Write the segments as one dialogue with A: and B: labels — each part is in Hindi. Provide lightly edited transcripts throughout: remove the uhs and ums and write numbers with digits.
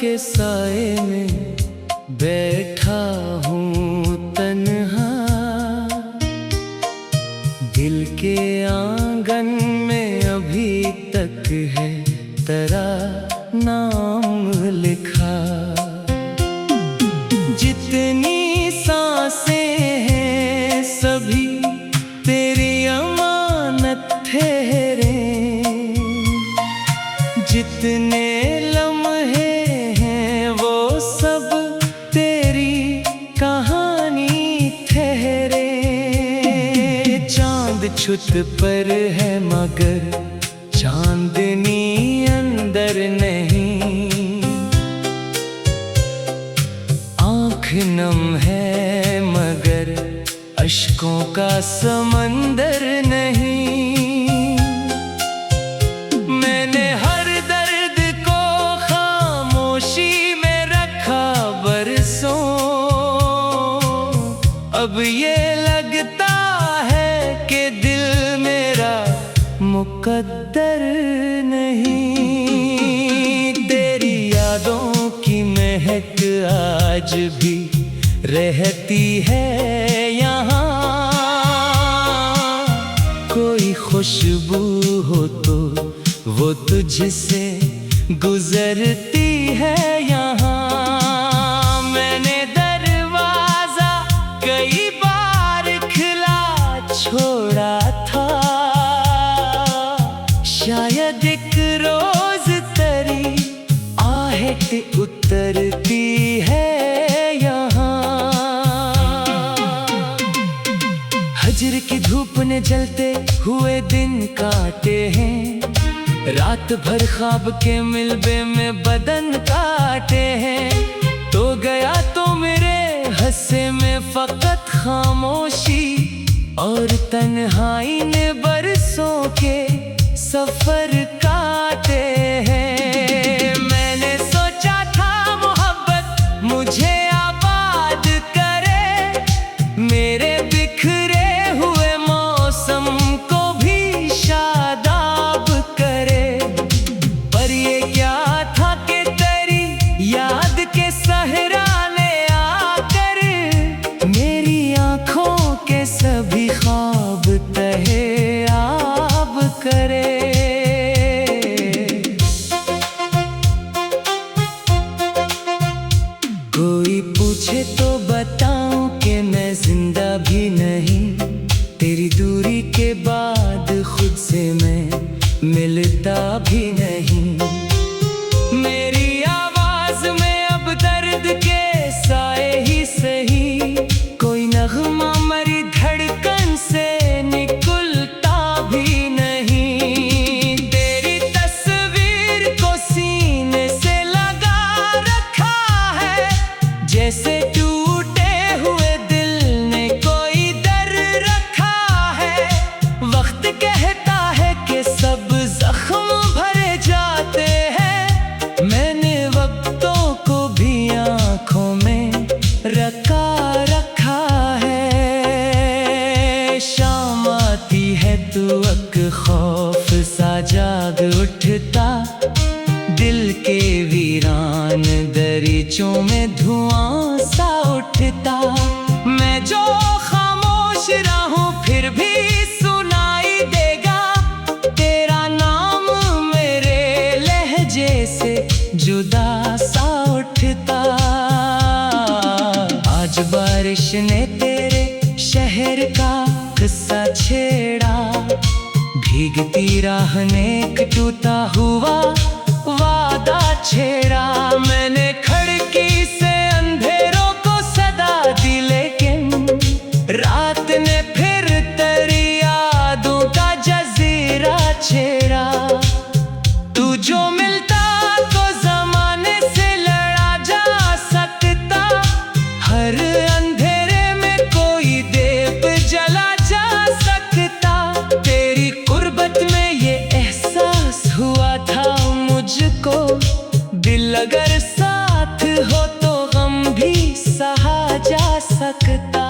A: के साए में बैठा हूँ तन्हा, दिल के आंगन में अभी तक है तेरा नाम लिखा। जितनी सांसें हैं सभी तेरी अमानत ठहरे, जितने लम्हे हैं वो सब तेरी कहानी ठहरे। चांद छुत पर है मगर चांदनी अंदर नहीं, आँख नम है मगर अश्कों का समंदर नहीं। मैंने हर दर्द को खामोशी में रखा बरसों, अब ये लगता है कि दिल मेरा मुकद्दर नहीं। तेरी यादों की महक आज भी रहती है यहाँ, कोई खुशबू हो तो वो तुझसे गुजरती है यहाँ। मैंने दरवाजा कई बार खुला छोड़ा था, शायद एक रोज तेरी आहट उतरती है यहाँ। हजर की धूप ने जलते हुए दिन काटे हैं, रात भर ख्वाब के मिलबे में बदन काटे हैं। तो गया तो मेरे हंसे में फकत खामोशी, और तन्हाई ने बरसों के सफर काटे हैं। मैंने सोचा था मोहब्बत मुझे आबाद करे, मेरे बिखरे हुए मौसम को भी शादाब करे। पर ये क्या था कि तेरी याद के सहराने आकर मेरी आँखों के सभी ख्वाब तहे आब करे। कोई पूछे तो बताऊं कि मैं जिंदा भी नहीं, तेरी दूरी के बाद खुद से मैं मिलता भी नहीं। मेरी आवाज में अब दर्द के साए ही सही, कोई नगमा मरी धड़कन से निकलता भी नहीं। तेरी तस्वीर को सीने से लगा रखा है, जैसे टूटे हुए दिल ने कोई दर रखा है। वक्त कहता है कि सब जख्म भरे जाते हैं, मैंने वक्तों को भी आँखों में रखा है। शाम आती है तो अक खौफ सा जाग उठता, दिल के वीरान दरीचों में धुआं सा उठता। मैं जो खामोश रहूं फिर भी सुनाई देगा तेरा नाम, मेरे लहजे से जुदा सा उठता। आज बारिश ने तेरे शहर का किस्सा छेड़ा, भीगती राह ने एक टूटा हुआ वादा छेड़ा। मैंने खिड़की से अंधेरों को सदा दी, लेकिन रात ने फिर तेरी यादों का जजीरा छेड़ा। तू जो मिलता तो जमाने से लड़ा जा सकता, हर अंधेरे में कोई दीप जला जा सकता। तेरी कुर्बत में ये एहसास हुआ था मुझको, दिल अगर साथ हो तो गम भी सहा जा सकता।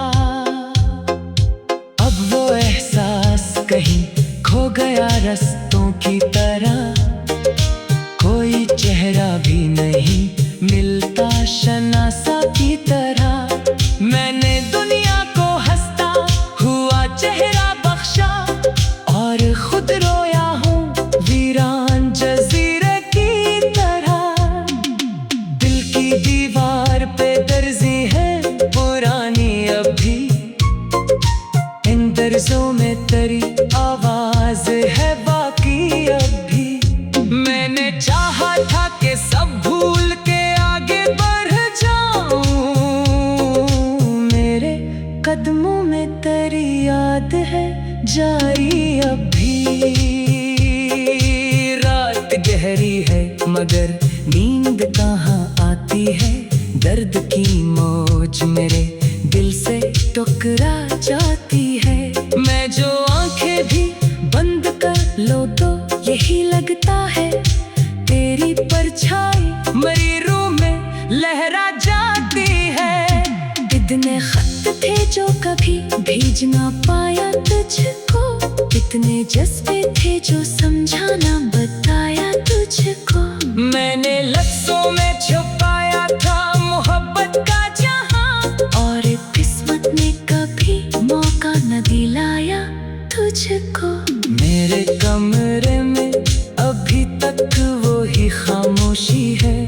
A: अब वो एहसास कहीं खो गया रस्तों की तरह, कोई चेहरा भी नहीं जारी अब भी। रात गहरी है मगर नींद कहाँ आती है। दर्द की मौज मेरे दिल से टकरा जाती है। मैं जो आंखें भी बंद कर लो तो यही लगता है तेरी परछाई मेरी रूह में लहरा जाती है। इतने खत थे जो कभी भेज ना पाया तुझको। इतने जज्बे थे जो समझा ना बताया तुझको। मैंने लफ्जों में छुपाया था मोहब्बत का जहां, और किस्मत ने कभी मौका न दिलाया तुझको। मेरे कमरे में अभी तक वही खामोशी है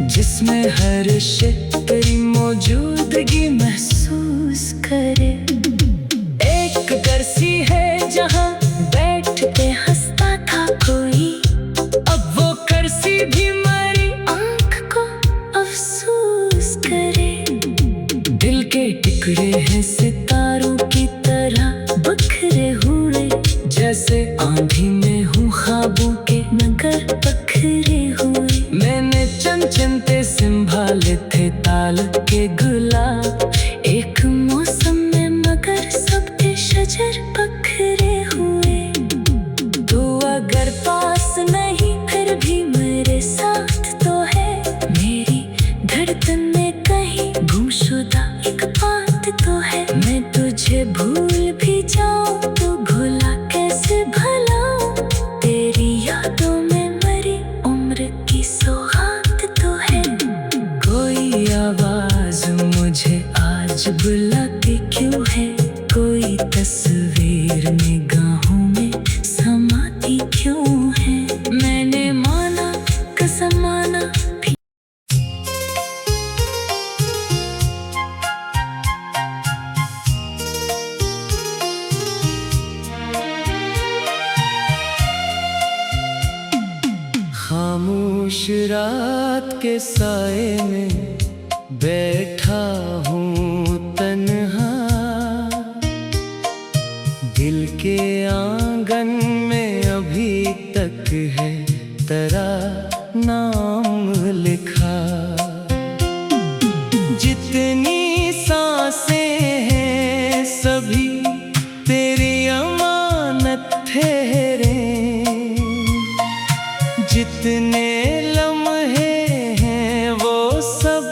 A: जिसमें हर शख्स तेरी मौजूदगी महसूस करे। एक कुर्सी है जहां बैठ के हंसता था कोई, अब वो कुर्सी भी मरी आंख को अफसोस करे। दिल के टुकड़े हैं सितारों की तरह बिखरे हुए, जैसे आंधी में हूँ ख्वाबों के नगर पखरे हुए। मैंने चंद चिंते संभाले थे ताल के गुलाब एक मौसम में, मगर सब थे शजर पखरे हुए। तू अगर पास नहीं फिर भी मेरे साथ तो है। मेरी धड़कन में कहीं गुमशुदा एक बात तो है। मैं तुझे भूल भी जाऊं तो भुला कैसे भलाऊं। तेरी यादों में मरी उम्र की सौगात तो है। कोई आवाज मुझे आज बुलाती क्यों है, कोई तस्वीर निगाहों में समाती क्यों है। मैंने माना कसम माना भी। खामोश रात के साए में बैठा हूँ तन्हा। दिल के आंगन में अभी तक है तेरा नाम लिखा। जितनी सांसें हैं सभी तेरी अमानत ठहरे। जितने लम्हे हैं वो सब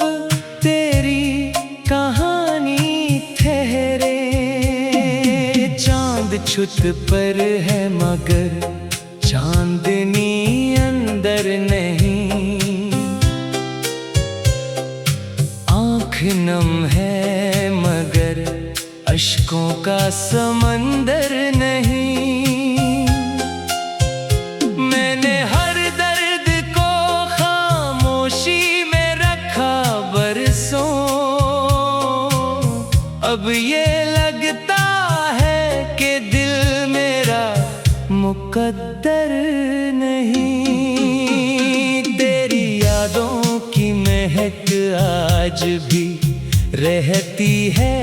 A: तेरी कहानी ठहरे। चांद छुत पर है मगर चांदनी अंदर नहीं। आँख नम है मगर अश्कों का समंदर नहीं। मैंने हर दर्द को खामोशी में रखा बरसों। अब ये लगता है कि दिल मेरा मुकद्दर नहीं। तेरी यादों की महक आज भी रहती है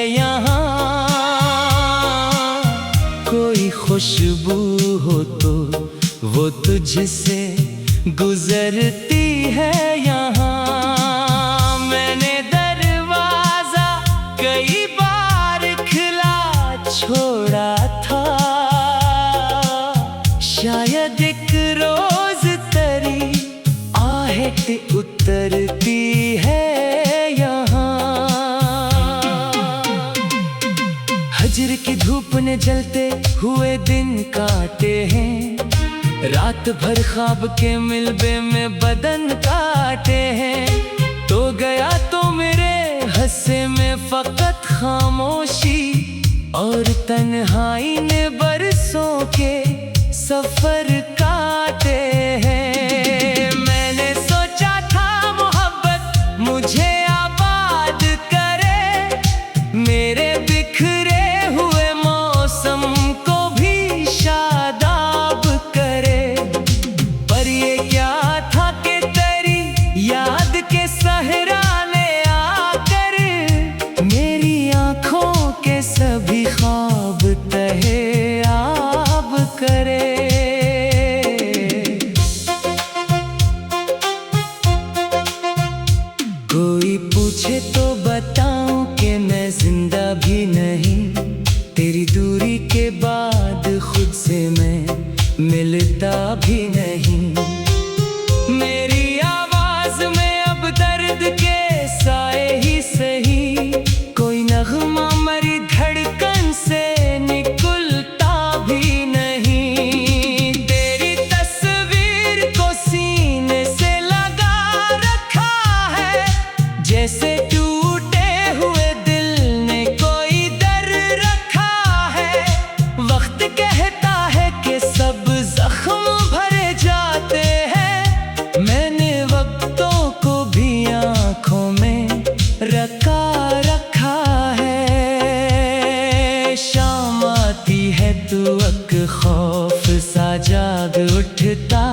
A: यहाँ। कोई खुशबू हो तो वो तुझसे गुजरती है यहाँ। मैंने दरवाजा कई बार खुला छोड़ा था। शायद एक रोज तेरी आहें उतरती है यहाँ। हजर की धूप ने जलते हुए दिन काटे हैं। रात भर ख्वाब के मिलबे में बदन काटे हैं। तो गया तो मेरे हंसे में फकत खामोशी, और तन्हाई ने बरसों के सफर काटे हैं। मैंने सोचा था मोहब्बत मुझे आबाद करे, मेरे बिखरे हुए मौसम को भी शादाब करे। पर ये क्या था कि तेरी याद के सहरा ने आकर मेरी आंखों के सभी ख्वाब तहे पूछे तो बताऊं कि मैं जिंदा भी नहीं, तेरी दूरी के बाद खुद से मैं मिलता भी नहीं। मेरी आवाज में अब दर्द के साए ही सही, कोई नगमा मरी धड़कन से निकलता भी नहीं। तेरी तस्वीर को सीने से लगा रखा है, जैसे टूटे हुए दिल ने कोई दर रखा है। वक्त कहता है कि सब जख्म भरे जाते हैं, मैंने वक्तों को भी आंखों में रखा है। शाम आती है तो अक खौफ सा जाग उठता,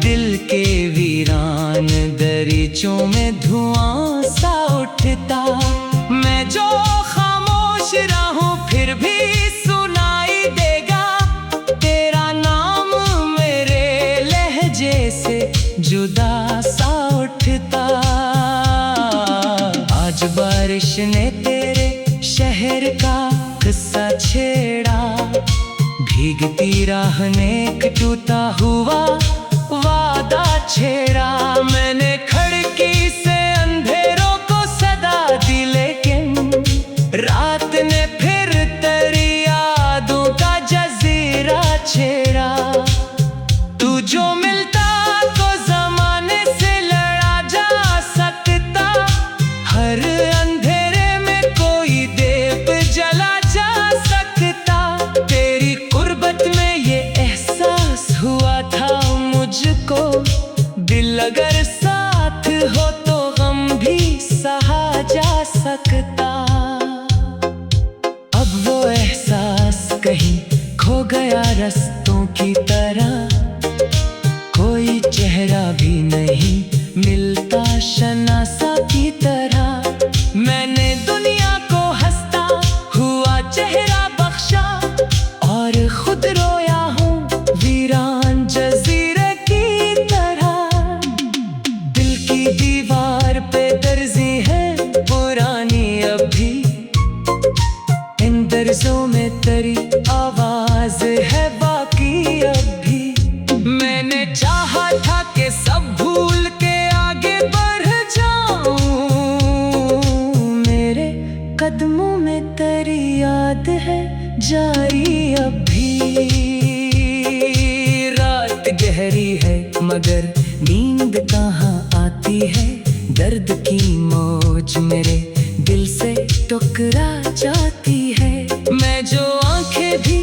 A: दिल के वीरान दरीचों में धुआं सा उठता। मैं जो खामोश रहूं फिर भी सुनाई देगा, तेरा नाम मेरे लहजे से जुदा सा उठता। आज बारिश ने तेरे शहर का किस्सा छेड़ा, भीगती राह ने एक टूटा हुआ वादा छेड़ा। मैंने खिड़की से अंधेरों को सदा दी, लेकिन रात ने फिर तेरी यादों का जजीरा छेड़ा। तू जो मिलता तो जमाने से लड़ा जा सकता, हर अंधेरे में कोई दीप जला जा सकता। तेरी कुर्बत में ये एहसास हुआ था मुझको, दिल अगर साथ हो तो गम भी सहा जा सकता। अब वो एहसास कहीं खो गया रास्तों की तरह, कोई चेहरा भी नहीं मिलता शनासा की तरह। मैंने दुनिया को हंसता हुआ चेहरा बख्शा, और खुद रोया हूँ वीरान जजीरे की तरह। दिल की दीवार पे दर्जी है पुरानी अभी, इन दर्जों में तेरी आवाज है बाकी अभी। मैंने चाहा था कि सब भूल के आगे बढ़ जाऊं, मेरे कदमों में तेरी याद है जारी अभी। रात गहरी है मगर नींद कहाँ आती है, दर्द की मौज मेरे दिल से टकरा जाती है। मैं जो आंखें भी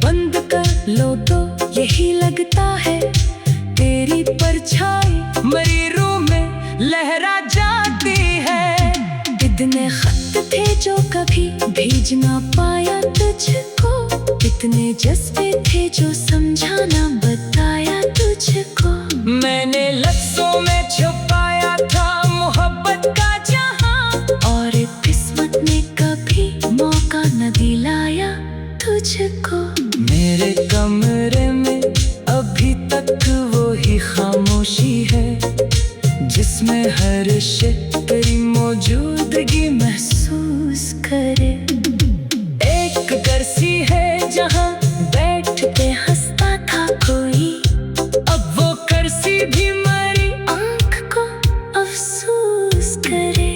A: बंद कर लो तो यही लगता है, तेरी परछाई मरी रूह में लहरा जाती है। इतने खत थे जो कभी भेज ना पाया तुझको, इतने जज्बे थे जो समझाना बताया तुझको। मैंने लफ्जों में छुपाया था मोहब्बत का जहां, और किस्मत ने कभी मौका न दिलाया तुझको। मेरे कमरे में अभी तक वही खामोशी है, जिसमें हर शख्स तेरी मौजूदगी महसूस करे। एक कुर्सी है जहां बैठ के हंसता था कोई, अब वो कुर्सी भी मरी आंख को अफसोस करे।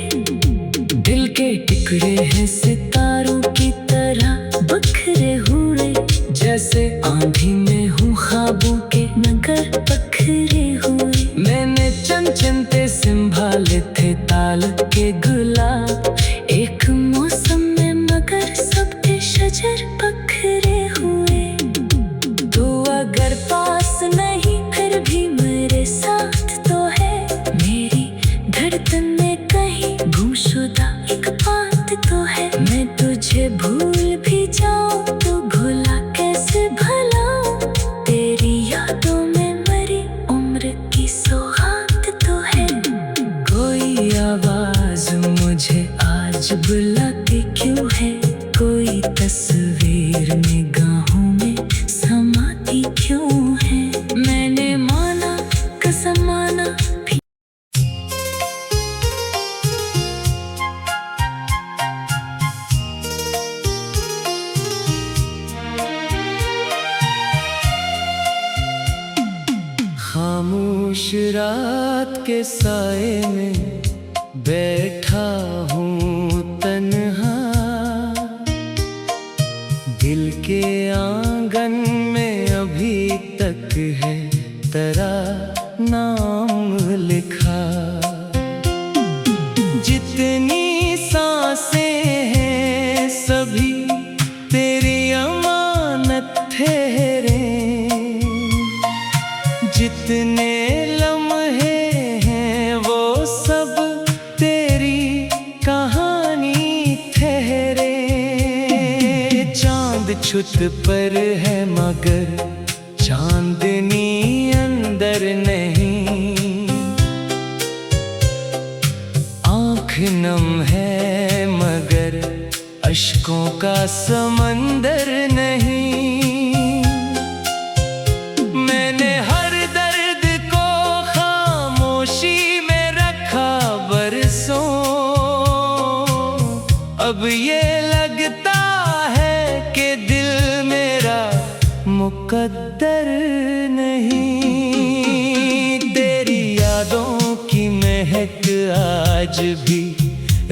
A: दिल के टुकड़े हैं सितारों की तरह बिखरे हुए, जैसे आंधी में हूँ ख्वाबों के नगर पखरे हुए। मैंने चंद चंते संभाले थे ताल के गुलाब, एक मौसम में मगर सबके शजर पखरे हुए। तो अगर पास नहीं फिर भी मेरे साथ तो है, मेरी धड़कन में कहीं गुमशुदा एक बात तो है। मैं तुझे भूल भी जाऊं तो भुला कैसे भला, तेरी यादों में मरी उम्र की सौगात तो है। कोई आवाज मुझे आज बुलाती क्यों है, कोई तस्वीर निगाहों में समाती क्यों है। मैंने माना कसम माना के साए में बैठा हूँ तन्हा, दिल के आंगन में अभी तक है तेरा नाम लिखा। जितनी सांसें हैं सभी तेरी अमानत ठहरे, जितने लम्हे हैं वो सब तेरी कहानी ठहरे। चांद छुत पर है मगर चांदनी अंदर नहीं, आँख नम है मगर अश्कों का समंदर नहीं। मैंने हर दर्द को खामोशी में रखा बरसों, अब ये लगता है कि दिल मेरा मुकद्दर नहीं। तेरी यादों की महक आज भी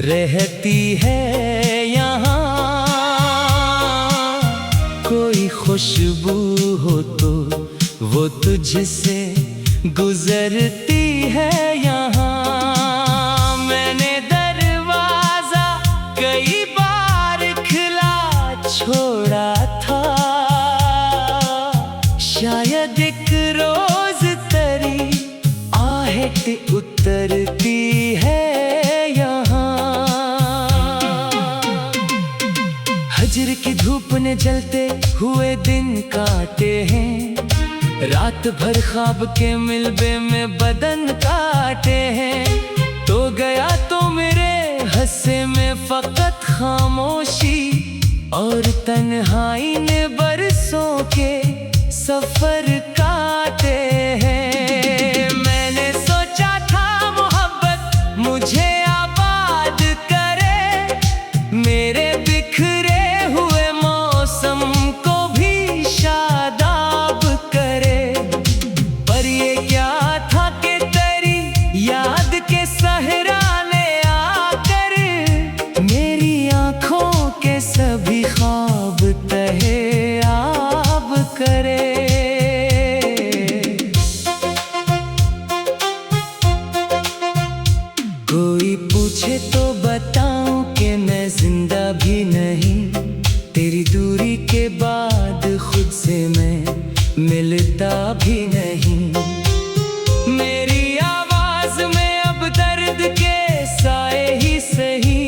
A: रहती है यहाँ, कोई खुशबू हो तो वो तुझसे गुजरती है यहाँ। मैंने दरवाजा कई बार खुला छोड़ा था, शायद एक रोज तेरी आहट उतरती है यहाँ। हजर की धूप ने जलते हुए दिन काटे हैं, रात भर ख्वाब के मिलबे में बदन काटे हैं। तो गया तो मेरे हंसे में फकत खामोशी, और तन्हाई ने बरसों के सफर काटे हैं। मैंने सोचा था मोहब्बत मुझे आबाद करे, मेरे बिखरे हुए मौसम को भी शादाब करे। पर ये क्या था कि तेरी याद के सहराने आकर मेरी आँखों के सभी ख्वाब तहे आब करे। कोई पूछे तो बताऊं कि मैं जिंदा भी नहीं, तेरी दूरी के बाद खुद से मैं मिलता भी नहीं। मेरी आवाज में अब दर्द के साए ही सही,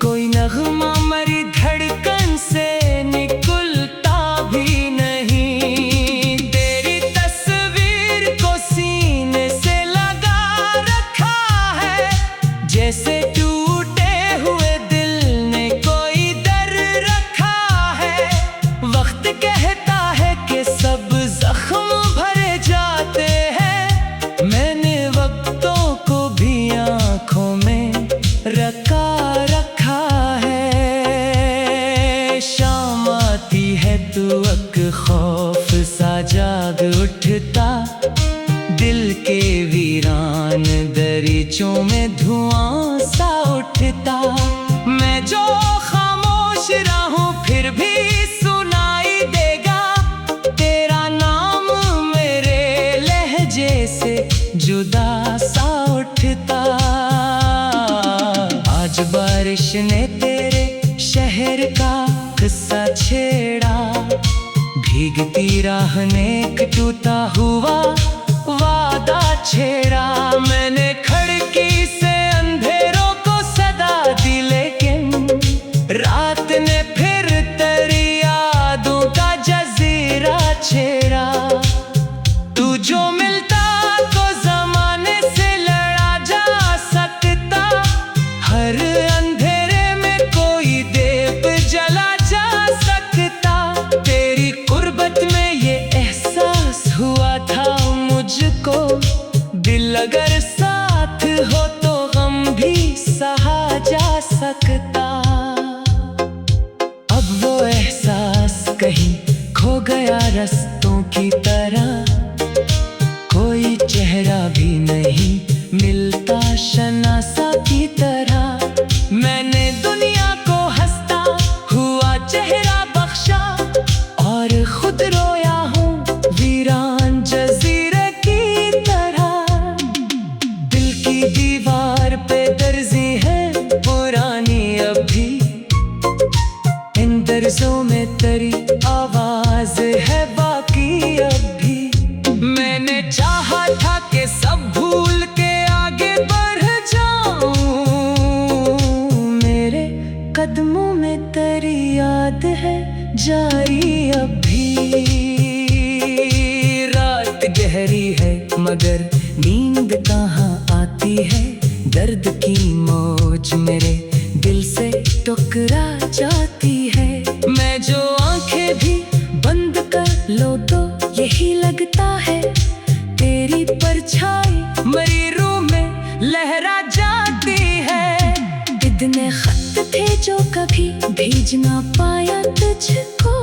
A: कोई नगमा मरी धड़कन से निकलता भी नहीं। तेरी तस्वीर को सीने से लगा रखा है, जैसे टूटे हुए दिल ने कोई दर रखा है। वक्त कहता है कि सब जख्म भरे जाते हैं, मैंने वक्तों को भी आँखों में रखा है। शाम आती है तो अक खौफ सा जाग उठता, दिल के वीरान दरीचों में धुआं सा उठता। मैं जो खामोश रहूं फिर भी सुनाई देगा, तेरा नाम मेरे लहजे से जुदा सा उठता। आज बारिश ने तेरे शहर का किस्सा छेड़ा, भीगती राह ने एक टूटा हुआ वादा छेड़ा। मैंने खिड़की से अंधेरों को सदा दी, लेकिन रात ने फिर तेरी यादों का जजीरा छेड़ा। तू जो मिलता तो जमाने से लड़ा जा सकता, हर अंधेरे में कोई दीप जला जा सकता। तेरी कुर्बत में ये एहसास हुआ था मुझको, दिल अगर सा लफ्जों में तेरी आवाज है बाकी अब भी। मैंने चाहा था कि सब भूल के आगे बढ़ जाऊं, मेरे कदमों में तेरी याद है जारी अब भी। रात गहरी है मगर नींद कहाँ आती है, दर्द की मौज मेरे दिल से टकरा जाती है। मैं जो आंखें भी बंद कर लो तो यही लगता है तेरी परछाई मेरी रूह में लहरा जाती है। इतने खत थे जो कभी भेज ना पाया तुझको,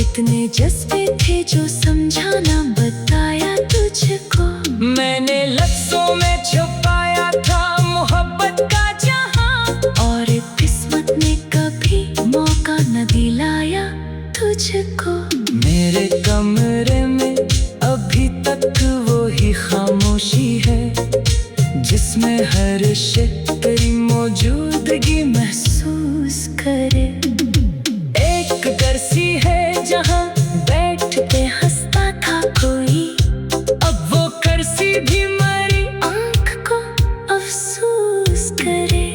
A: इतने जज्बे थे जो समझाना बताया तुझको। मैंने लफ्जों में छुपाया था मोहब्बत का जहां, और किस्मत ने कभी मौका न दिलाया तुझको। मेरे कमरे में अभी तक वो ही खामोशी है जिसमें हर शख्स तेरी मौजूदगी महसूस करे। एक कुर्सी है जहां बैठ के हंसता था कोई, अब वो कुर्सी भी मेरी आंख को अफसोस करे।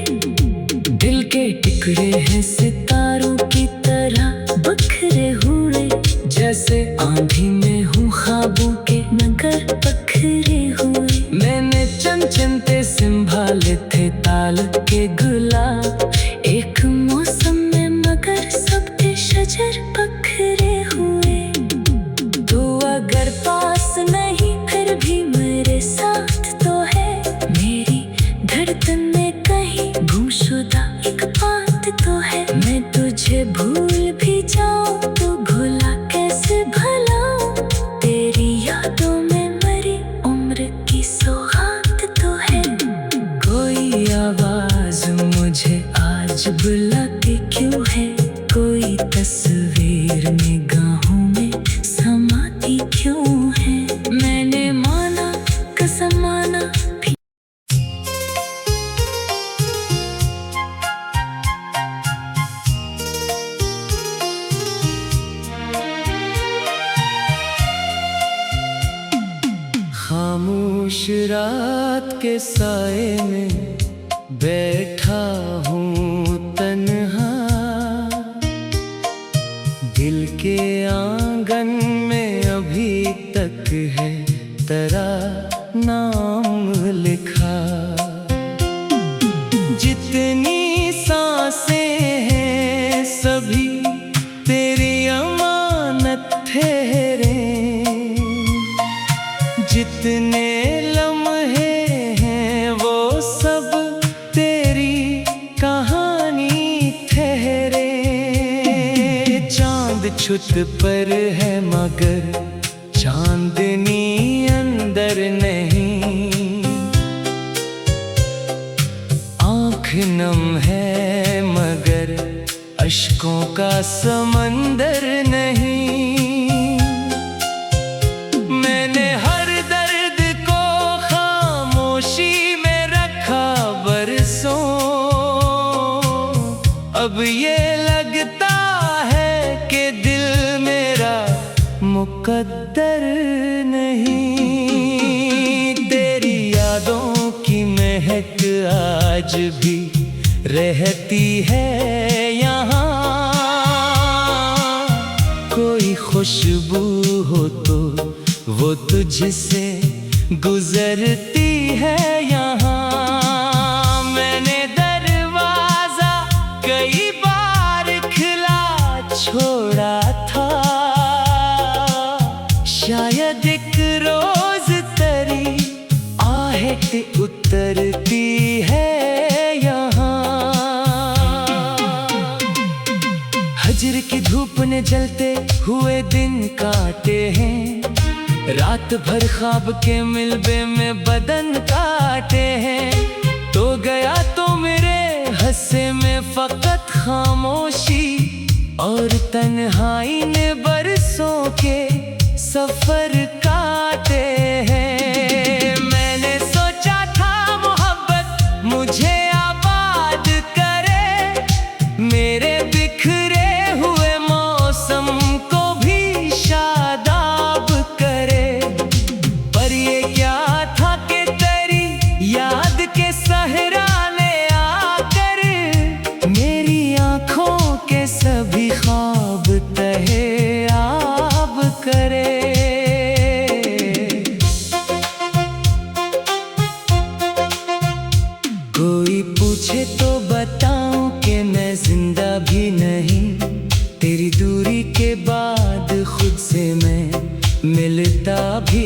A: दिल के टुकड़े हैं सितारों की तरह बिखरे हुए, जैसे आंधी में हूँ ख्वाबों के नगर पखरे हुए। मैंने चंचनते संभाले थे ताल के गुलाब, एक मौसम में मगर सबके शजर पखरे हुए। तू अगर पास नहीं फिर भी मेरे साथ तो है, मेरी धड़कन में कहीं गुमशुदा एक बात तो है। मैं तुझे भूल भी जाऊं तो भुला कैसे भला, तेरी यादों में मरी उम्र की सौगात तो है। कोई आवाज मुझे आज बुलाती क्यों है, कोई तस्वीर निगाहों में समाती क्यों है। मैंने माना कसम माना भी। खामोश रात के साए में बैठा हूँ तन्हा, दिल के आंगन में अभी तक है तेरा नाम लिखा। जितनी सांसें हैं सभी तेरी अमानत ठहरे, जितने लम्हे हैं वो सब तेरी कहानी ठहरे। चांद छुत पर है मगर चांदनी अंदर नहीं, आँख नम है मगर अश्कों का समंदर नहीं। मैंने हर दर्द को खामोशी में रखा बरसों, अब ये लगता है कि दिल मेरा मुकद्दर नहीं। तेरी यादों की महक आज भी रहती है यहाँ, कोई खुशबू हो तो वो तुझसे गुजरती है यहाँ। मैंने दरवाजा कई बार खुला छोड़ा था, शायद एक रोज तेरी आहें उतरती है यहाँ। हजर की धूप ने जलते हुए दिन काटे हैं, रात भर ख्वाब के मिलबे में बदन काटे हैं। तो गया तो मेरे हंसे में फकत खामोशी, और तन्हाई ने बरसों के सफर काटे हैं। मैंने सोचा था मोहब्बत मुझे आबाद करे, मेरे बिखरे हुए पूछे तो बताऊं कि मैं जिंदा भी नहीं, तेरी दूरी के बाद खुद से मैं मिलता भी